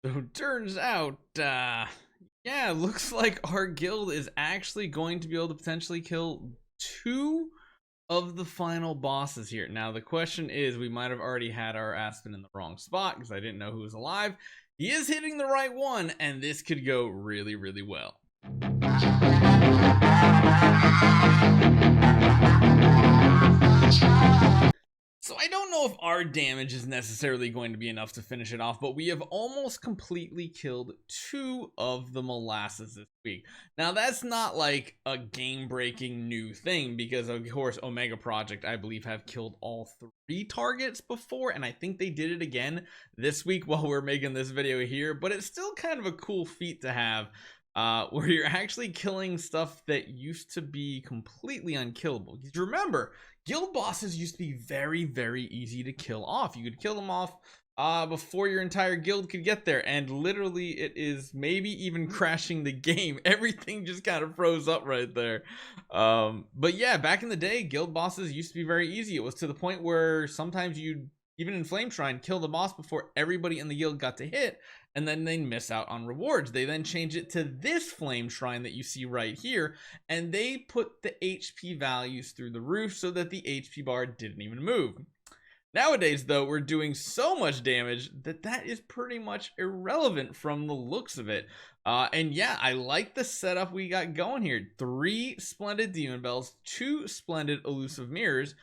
So turns out, yeah, looks like our guild is actually going to be able to potentially kill 2 of the final bosses here. Now, the question is, we might have already had our Aspen in the wrong spot because I didn't know who was alive. He is hitting the right one, and this could go really, really well. So I don't know if our damage is necessarily going to be enough to finish it off, but we have almost completely killed 2 of the Molasses this week. Now that's not like a game-breaking new thing because of course Omega Project, I believe, have killed all 3 targets before, and I think they did it again this week while we're making this video here, but it's still kind of a cool feat to have. Where you're actually killing stuff that used to be completely unkillable. Because remember, guild bosses used to be very, very easy to kill off. You could kill them off before your entire guild could get there, and literally it is maybe even crashing the game. Everything just kind of froze up right there. But yeah, back in the day, guild bosses used to be very easy. It was to the point where sometimes you'd, even in Flame Shrine, kill the boss before everybody in the guild got to hit, and then they miss out on rewards. They then change it to this Flame Shrine that you see right here, and they put the HP values through the roof so that the HP bar didn't even move. Nowadays, though, we're doing so much damage that is pretty much irrelevant from the looks of it. And yeah, I like the setup we got going here. 3 splendid Demon Bells, 2 splendid Elusive Mirrors,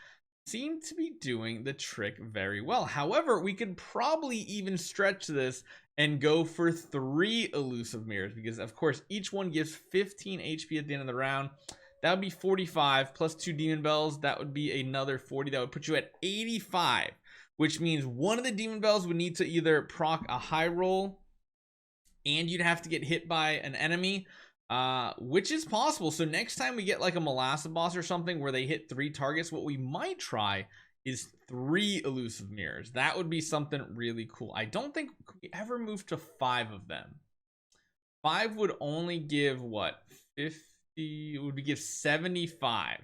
seem to be doing the trick very well. However, we could probably even stretch this and go for 3 Elusive Mirrors because, of course, each one gives 15 HP at the end of the round. That would be 45 plus 2 Demon Bells. That would be another 40. That would put you at 85, which means one of the Demon Bells would need to either proc a high roll and you'd have to get hit by an enemy, which is possible. So next time we get like a Malassa boss or something where they hit 3 targets, what we might try is 3 Elusive Mirrors. That would be something really cool. I don't think we ever moved to 5 of them. 5 would only give what, 50? It would give 75.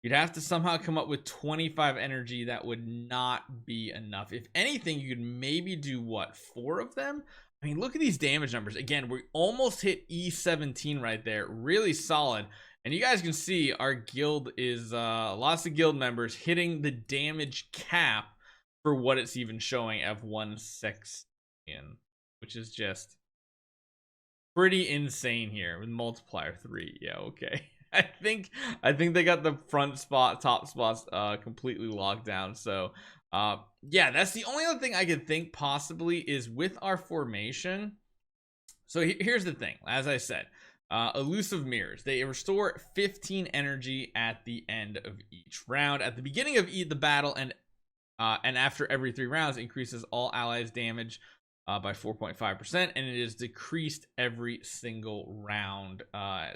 You'd have to somehow come up with 25 energy. That would not be enough. If anything, you could maybe do what, 4 of them? I mean, look at these damage numbers. Again, we almost hit E17 right there. Really solid. And you guys can see our guild is lots of guild members hitting the damage cap for what it's even showing of 1/6 in, which is just pretty insane here with multiplier 3. Yeah, okay. I think they got the front spot, top spots completely locked down. So yeah, that's the only other thing I could think possibly is with our formation. So here's the thing, as I said, Elusive Mirrors, they restore 15 energy at the end of each round. At the beginning of the battle and after every 3 rounds, increases all allies damage by 4.5%, and it is decreased every single round.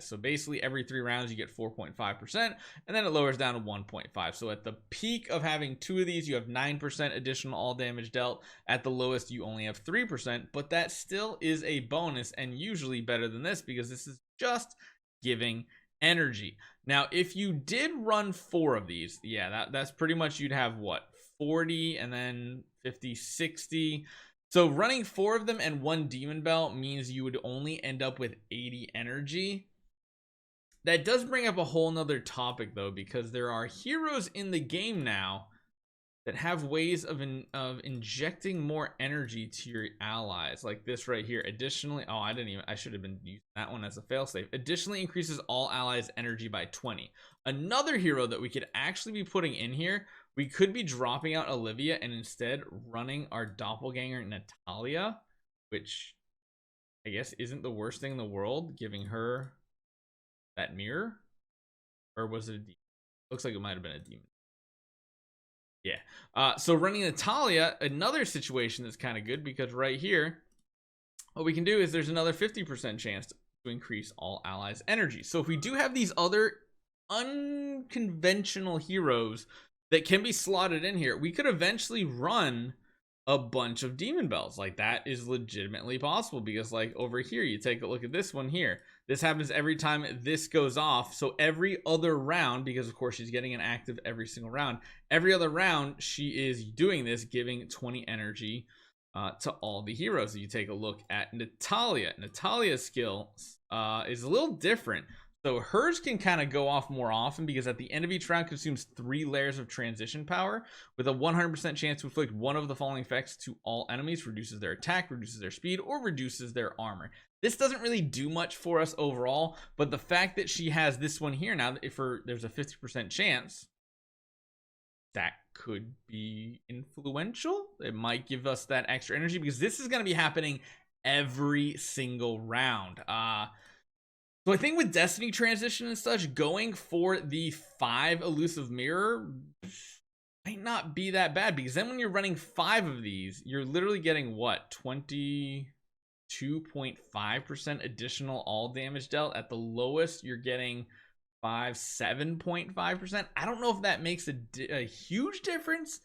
So basically every 3 rounds you get 4.5%, and then it lowers down to 1.5. So at the peak of having 2 of these, you have 9% additional all damage dealt. At the lowest, you only have 3%, but that still is a bonus, and usually better than this because this is just giving energy. Now, if you did run 4 of these, yeah, that's pretty much, you'd have what, 40 and then 50, 60. So running 4 of them and 1 Demon Bell means you would only end up with 80 energy. That does bring up a whole nother topic though, because there are heroes in the game now that have ways of injecting more energy to your allies, like this right here. Additionally, I should have been using that one as a failsafe. Additionally, increases all allies energy by 20. Another hero that we could actually be putting in here, we could be dropping out Olivia and instead running our doppelganger Natalia, which I guess isn't the worst thing in the world, giving her that mirror. Or was it a demon? Looks like it might have been a demon. Yeah. So running Natalia, another situation that's kind of good, because right here, what we can do is there's another 50% chance to increase all allies energy. So if we do have these other unconventional heroes that can be slotted in here, we could eventually run a bunch of Demon Bells. Like, that is legitimately possible, because like over here, you take a look at this one here. This happens every time this goes off. So every other round, because of course she's getting an active every single round, every other round she is doing this, giving 20 energy to all the heroes. If you take a look at Natalia's skill is a little different. So hers can kind of go off more often because at the end of each round consumes 3 layers of transition power with a 100% chance to inflict one of the following effects to all enemies: reduces their attack, reduces their speed, or reduces their armor. This doesn't really do much for us overall, but the fact that she has this one here now, if there's a 50% chance, that could be influential. It might give us that extra energy because this is going to be happening every single round. So I think with Destiny transition and such, going for the 5 elusive mirror might not be that bad, because then when you're running 5 of these, you're literally getting what, 22.5% additional all damage dealt. At the lowest, you're getting 7.5%. I don't know if that makes a huge difference,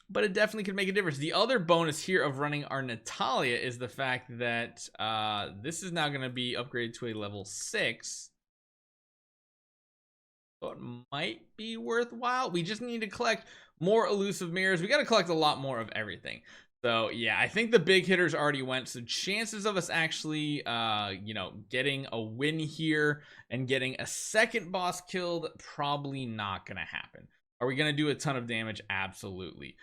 but it definitely could make a difference. The other bonus here of running our Natalia is the fact that this is now going to be upgraded to a level 6. So it might be worthwhile. We just need to collect more elusive mirrors. We got to collect a lot more of everything. So yeah, I think the big hitters already went. So chances of us actually, getting a win here and getting a second boss killed, probably not going to happen. Are we going to do a ton of damage? Absolutely.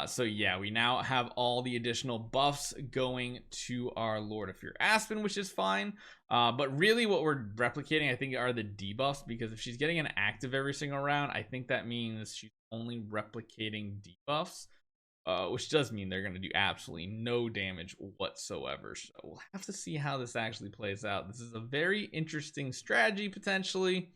So yeah, we now have all the additional buffs going to our Lord of Fear Aspen, which is fine. But really what we're replicating, I think, are the debuffs, because if she's getting an active every single round, I think that means she's only replicating debuffs, which does mean they're going to do absolutely no damage whatsoever. So we'll have to see how this actually plays out. This is a very interesting strategy potentially.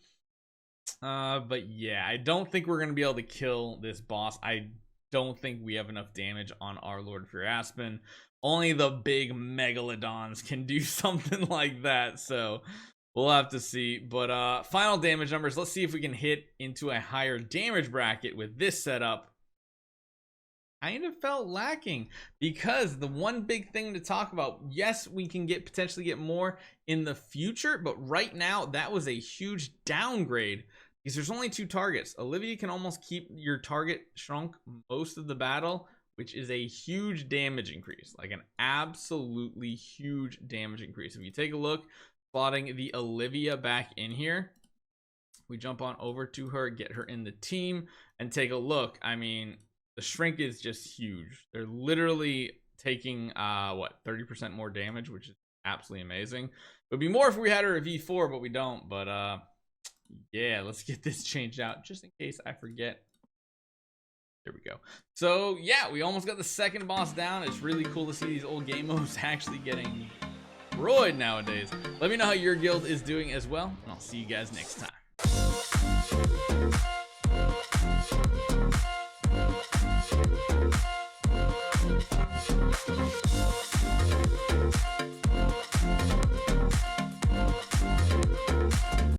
But yeah, I don't think we're going to be able to kill this boss. I don't think we have enough damage on our Lord of Fear Aspen. Only the big megalodons can do something like that, so we'll have to see. But final damage numbers, let's see if we can hit into a higher damage bracket with this setup. Kind of felt lacking, because the one big thing to talk about, yes, we can potentially get more in the future, but right now that was a huge downgrade because there's only 2 targets. Olivia can almost keep your target shrunk most of the battle, which is a huge damage increase, like an absolutely huge damage increase. If you take a look, slotting the Olivia back in here, we jump on over to her, get her in the team, and take a look. I mean, the shrink is just huge. They're literally taking 30% more damage, which is absolutely amazing. It would be more if we had her at V4, but we don't. But yeah, let's get this changed out just in case I forget. There we go. So yeah, we almost got the second boss down. It's really cool to see these old game modes actually getting destroyed nowadays. Let me know how your guild is doing as well, and I'll see you guys next time.